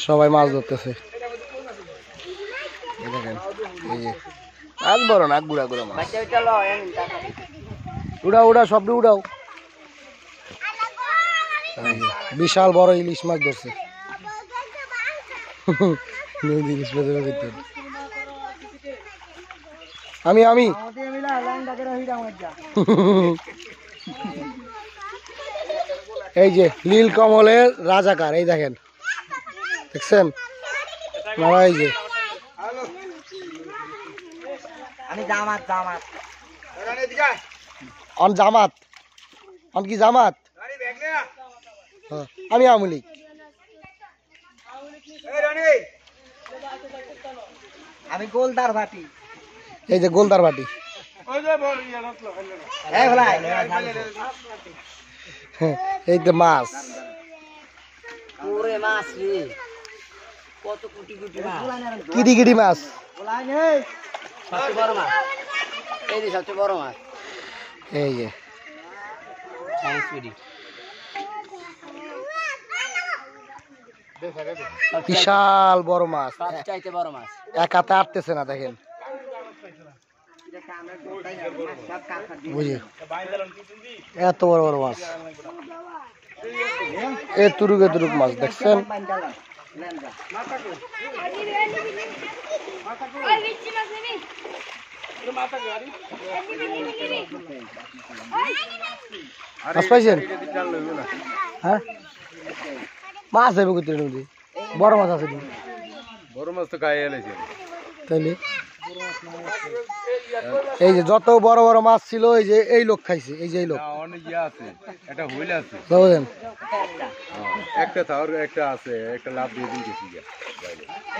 সবাই মাছ ধরতেছে দেখেন এই যে আজ বড় না গুড়া গুড়া মাছ উড়াও উড়াও সব উড়াও বিশাল বড় ইলিশ মাছ ধরছে ইলিশ মাছ আমি আমি এই যে নীল কমলের রাজাকার এই দেখেন দেখছেন মারা এই যে অন জামাত অন কি জামাত আমি আওয়ামী লীগ আমি গোলদার ভাটি এই যে গোলদার বাটি এই তো মাছ কিডি কিডি মাছ সবচেয়ে বড় মাছ এই যে বিশাল বড় মাছ সবচাইতে বড় মাছ এক হাতে আটতেছে না দেখেন বুঝি এত বড় বড় মাছ এ তুরুক মাছ দেখছেন মাছ পাইছেন হ্যাঁ মাছ যাবে কোথায় নদী বড় মাছ আছে বড় মাছ তো গায়ে এলেছে তাইলে এই যে যত বড় বড় মাছ ছিল এই যে এই লোক খাইছে এই যে এই লোক অনেক ইয়ে আছে একটা হুইল আছে বুঝলেন একটা তার একটা আছে একটা লাভ দিয়ে দিন গেছি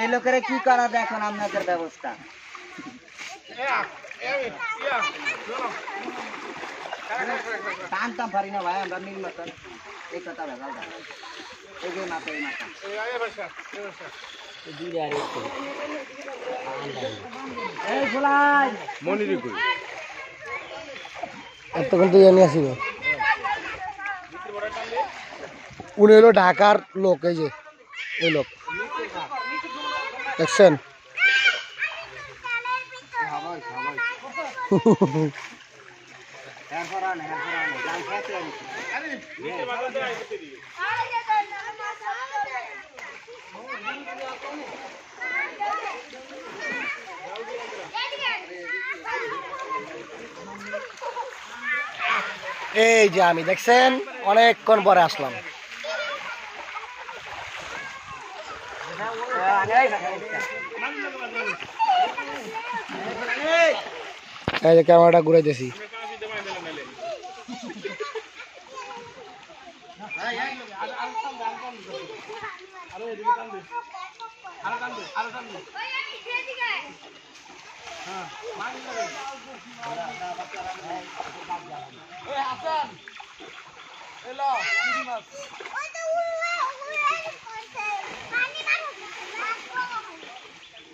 এই লোকেরা কি করা দেখুন আপনাদের ব্যবস্থা টানতাম পারি না ভাই আমরা নীল মতন এই কথা ভেজাল এই যে মাথা এই মাথা মনিরি কই এতক্ষণ তো জানি আসিব উনি হলো ঢাকার লোক এই যে এই লোক দেখছেন এই যে আমি দেখছেন অনেকক্ষণ পরে আসলাম এই যে ক্যামেরাটা ঘুরাইতেছি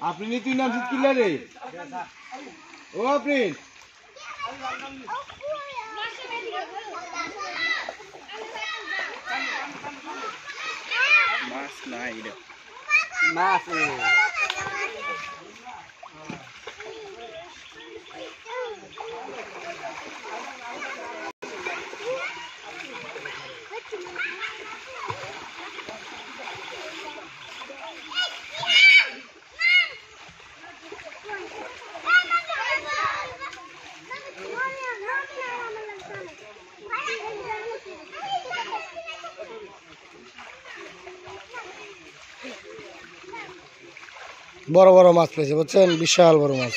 আপনি তুই নাম কিলে রে ও আপনি মাছ নাই রে মাছ বড় বড় মাছ পেয়েছে বুঝছেন বিশাল বড় মাছ